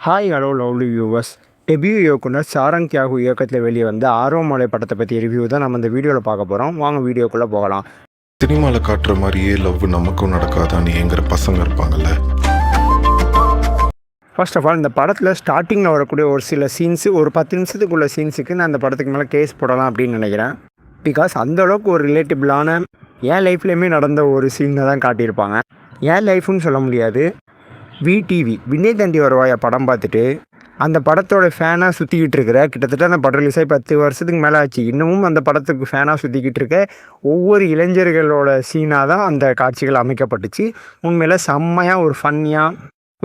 Hi hello lovely viewers. Debut இயக்குனர் சாரங் தியாகு இயக்கத்தில் வெளியே வந்து ஆரோமலை படத்தை பற்றி ரிவ்யூ தான் நம்ம இந்த வீடியோவில் பார்க்க போகிறோம். வாங்க வீடியோக்குள்ளே போகலாம். சினிமாவில் காட்டுற மாதிரியே லவ் நமக்கும் நடக்காதான்னு ஏங்குற பசங்க இருப்பாங்கல்ல. ஃபர்ஸ்ட் ஆஃப் ஆல் இந்த படத்தில் ஸ்டார்டிங்கில் வரக்கூடிய ஒரு சில சீன்ஸு, ஒரு 10 நிமிஷத்துக்குள்ள சீன்ஸுக்கு நான் அந்த படத்துக்கு மேலே கேஸ் போடலாம் அப்படின்னு நினைக்கிறேன். பிகாஸ் அந்தளவுக்கு ஒரு ரிலேட்டிபிளான என் லைஃப்லேயுமே நடந்த ஒரு சீனை தான் காட்டியிருப்பாங்க. என் லைஃப்னு சொல்ல முடியாது. விடிவி விண்ணை தாண்டி வருவாயா படம் பார்த்துட்டு அந்த படத்தோட ஃபேனாக சுற்றிக்கிட்டு இருக்கிற, கிட்டத்தட்ட அந்த படம் ரிலீஸ் ஆகி 10 வருஷத்துக்கு மேலே ஆச்சு, இன்னமும் அந்த படத்துக்கு ஃபேனாக சுற்றிக்கிட்டு இருக்க ஒவ்வொரு இளைஞர்களோட சீனாக தான் அந்த காட்சிகள் அமைக்கப்பட்டுச்சு. உண்மையில் செம்மையாக ஒரு ஃபன்னியாக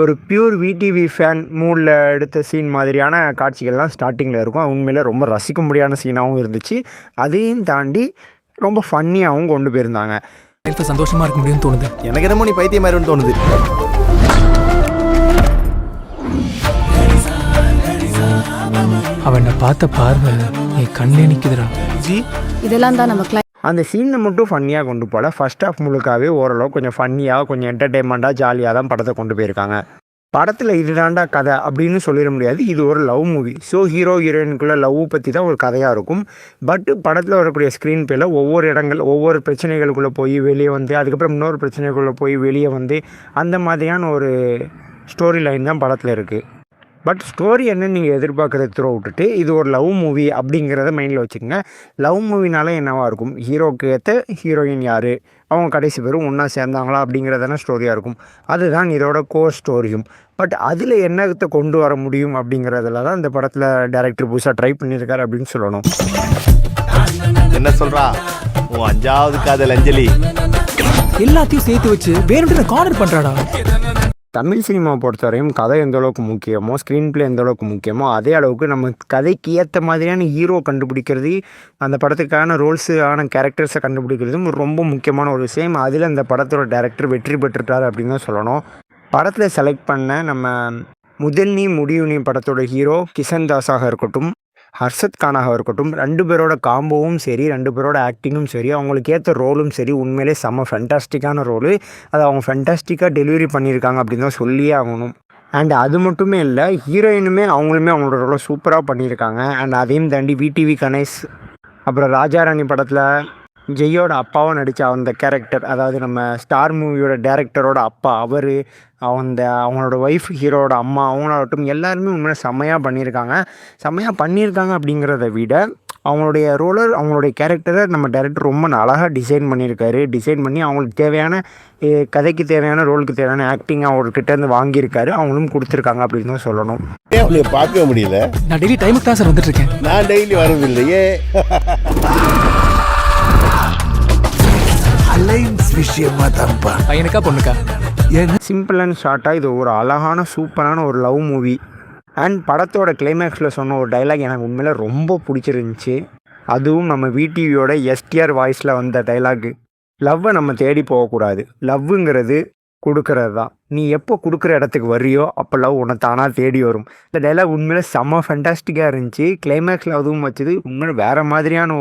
ஒரு பியூர் விடிவி ஃபேன் மூடில் எடுத்த சீன் மாதிரியான காட்சிகள்லாம் ஸ்டார்டிங்கில் இருக்கும். உண்மையில் ரொம்ப ரசிக்க முடியாத சீனாகவும் இருந்துச்சு. அதையும் தாண்டி ரொம்ப ஃபன்னியாகவும் கொண்டு போயிருந்தாங்க. சந்தோஷமாக இருக்க முடியும்னு தோணுது. எனக்கு என்னமோ நீ பைத்தியம் மாதிரி தோணுது. அவனை பார்த்த பார்வை என் கண்ணே நிற்குதுடா. இதெல்லாம் தான் நம்ம அந்த சீனை மட்டும் ஃபன்னியாக கொண்டு போகல. ஃபர்ஸ்ட் ஆஃப் முழுக்காவே ஓரளவு கொஞ்சம் ஃபன்னியாக, கொஞ்சம் என்டர்டெயின்மெண்ட்டாக, ஜாலியாக தான் படத்தை கொண்டு போயிருக்காங்க. படத்தில் இதுதாண்டா கதை அப்படின்னு சொல்லிட முடியாது. இது ஒரு லவ் மூவி. ஸோ ஹீரோ ஹீரோயினுக்குள்ளே லவ் பற்றி தான் ஒரு கதையாக இருக்கும். பட் படத்தில் வரக்கூடிய ஸ்க்ரீன் பிளேல ஒவ்வொரு இடங்கள், ஒவ்வொரு பிரச்சனைகளுக்குள்ளே போய் வெளியே வந்து, அதுக்கப்புறம் இன்னொரு பிரச்சனைக்குள்ளே போய் வெளியே வந்து, அந்த மாதிரியான ஒரு ஸ்டோரி லைன் தான் படத்தில் இருக்குது. பட் ஸ்டோரி என்னன்னு நீங்கள் எதிர்பார்க்குறத த்ரோ விட்டுட்டு இது ஒரு லவ் மூவி அப்படிங்கிறத மைண்டில் வச்சுக்கோங்க. லவ் மூவினால என்னவாக இருக்கும், ஹீரோக்கு ஏற்ற ஹீரோயின் யார், அவங்க கடைசி பேரும் ஒன்றா சேர்ந்தாங்களா அப்படிங்கிறதான ஸ்டோரியாக இருக்கும். அதுதான் இதோட கோர் ஸ்டோரியும். பட் அதில் என்னத்தை கொண்டு வர முடியும் அப்படிங்கிறதுல தான் இந்த படத்தில் டைரக்டர் புதுசாக ட்ரை பண்ணியிருக்காரு அப்படின்னு சொல்லணும். என்ன சொல்கிறா உன் 5வது காதல் அஞ்சலி எல்லாத்தையும் சேர்த்து வச்சு வேணும்னு கார்னர் பண்ணுறாடா. தமிழ் சினிமாவை பொறுத்தவரையும் கதை எந்த அளவுக்கு முக்கியமோ, ஸ்க்ரீன் பிளே எந்த அளவுக்கு முக்கியமோ, அதே அளவுக்கு நம்ம கதைக்கு ஏற்ற மாதிரியான ஹீரோ கண்டுபிடிக்கிறது, அந்த படத்துக்கான ரோல்ஸான கேரக்டர்ஸை கண்டுபிடிக்கிறதும் ரொம்ப முக்கியமான ஒரு விஷயம். அதில் இந்த படத்தோட டைரக்டர் வெற்றி பெற்றுட்டார் அப்படின்னு தான் சொல்லணும். படத்தில் செலக்ட் பண்ண நம்ம முதல் நீ முடிவு நீ படத்தோட ஹீரோ கிஷன் தாஸாக இருக்கட்டும், ஹர்ஷத் கானாக இருக்கட்டும், 2 பேரோட காம்போவும் சரி, 2 பேரோட ஆக்டிங்கும் சரி, அவங்களுக்கு ஏற்ற ரோலும் சரி, உண்மையிலே செம்ம ஃபென்டாஸ்டிக்கான ரோலு. அதை அவங்க ஃபென்டாஸ்டிக்காக டெலிவரி பண்ணியிருக்காங்க அப்படின்னு தான் சொல்லியே ஆகணும். அண்ட் அது மட்டுமே இல்லை, ஹீரோயினுமே அவங்களுமே அவங்களோட ரோலை சூப்பராக பண்ணியிருக்காங்க. அண்ட் அதையும் தாண்டி விடிவி கணேஷ், அப்புறம் ராஜாராணி படத்தில் ஜெய்யோட அப்பாவும் நடித்த அந்த கேரக்டர், அதாவது நம்ம ஸ்டார் மூவியோட டேரக்டரோட அப்பா, அவங்களோட ஒய்ஃப் ஹீரோட அம்மா, அவங்களாகட்டும் எல்லாருமே உண்மையாக செம்மையாக பண்ணியிருக்காங்க அப்படிங்கிறத விட அவங்களுடைய அவங்களுடைய கேரக்டரை நம்ம டேரக்டர் ரொம்ப அழகாக டிசைன் பண்ணி அவங்களுக்கு தேவையான கதைக்கு தேவையான ரோலுக்கு தேவையான ஆக்டிங் அவர்கிட்டேருந்து வாங்கியிருக்காரு. அவங்களும் கொடுத்துருக்காங்க அப்படின்னு தான் சொல்லணும். பார்க்க முடியல. நான் டெய்லி டைமுக்கு தான் சார் வந்துட்டு இருக்கேன். நான் டெய்லி வரதில்லையே. விஷயமா தம்பா பையனுக்கா பொண்ணுக்கா? சிம்பிள் அண்ட் ஷார்ட்டாக இது ஒரு அழகான சூப்பரான ஒரு லவ் மூவி. அண்ட் படத்தோட கிளைமேக்ஸில் சொன்ன ஒரு டைலாக் எனக்கு உண்மையில் ரொம்ப பிடிச்சிருந்துச்சி. அதுவும் நம்ம விடிவியோட எஸ்டிஆர் வாய்ஸில் வந்த டைலாகு, லவ்வை நம்ம தேடி போகக்கூடாது, லவ்வுங்கிறது கொடுக்கறது தான், நீ எப்போ கொடுக்குற இடத்துக்கு வரியோ அப்போ லவ் உன்னை தானாக தேடி வரும். இந்த டைலாக் உண்மையில் செம்ம ஃபென்டாஸ்டிக்காக இருந்துச்சு. கிளைமேக்ஸில் அதுவும் வச்சது உண்மையில் வேறு மாதிரியான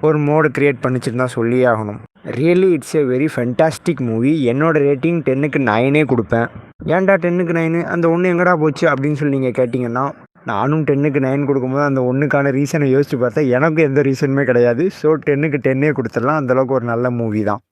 ஒரு மோடு க்ரியேட் பண்ணிச்சுன்னு தான் சொல்லியே ஆகணும். Really it's a very fantastic movie. என்னோடய ரேட்டிங் 10க்கு 9 கொடுப்பேன். ஏன்டா 10க்கு 9, அந்த 1 எங்கடா போச்சு அப்படின்னு சொல்லி நீங்கள் கேட்டிங்கன்னா, நானும் 10க்கு 9 கொடுக்கும்போது அந்த 1க்கான ரீசனை யோசிச்சு பார்த்தா எனக்கு எந்த ரீசனுமே கிடையாது. ஸோ 10க்கு 10 கொடுத்துடலாம். அந்தளவுக்கு ஒரு நல்ல மூவி தான்.